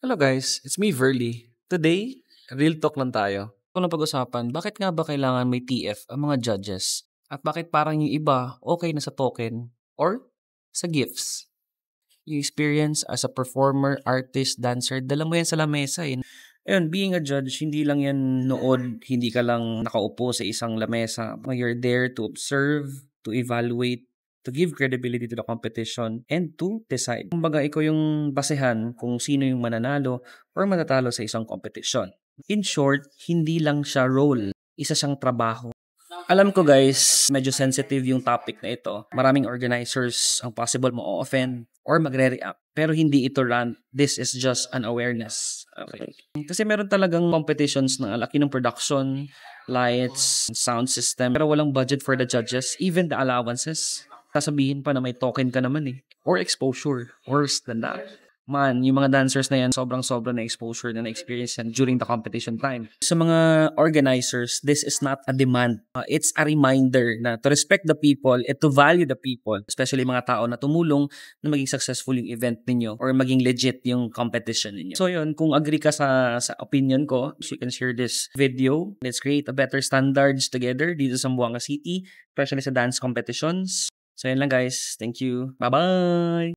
Hello guys, it's me Verly. Today, real talk lang tayo. Kung napag-usapan, bakit nga ba kailangan may TF ang mga judges? At bakit parang yung iba okay na sa token or sa gifts? Yung experience as a performer, artist, dancer, dala mo yan sa lamesa eh. Ayun, being a judge, hindi lang yan nood, hindi ka lang nakaupo sa isang lamesa. You're there to observe, to evaluate, to give credibility to the competition, and to decide. Kumbaga, ikaw yung basehan kung sino yung mananalo or matatalo sa isang competition. In short, hindi lang siya role, isa siyang trabaho. Alam ko guys, medyo sensitive yung topic na ito. Maraming organizers ang possible mo offend or magre-react. Pero hindi ito rant. This is just an awareness. Okay. Kasi meron talagang competitions na laki ng production, lights, sound system. Pero walang budget for the judges, even the allowances. Sasabihin pa na may token ka naman eh. Or exposure. Worse than that. Man, yung mga dancers na yan, sobrang-sobra na exposure na na-experience yan during the competition time. Sa mga organizers, this is not a demand. It's a reminder na to respect the people and to value the people, especially mga tao na tumulong na maging successful yung event ninyo or maging legit yung competition ninyo. So yun, kung agree ka sa opinion ko, you can share this video. Let's create a better standards together dito sa Zamboanga City, especially sa dance competitions. So yun lang guys. Thank you. Bye-bye!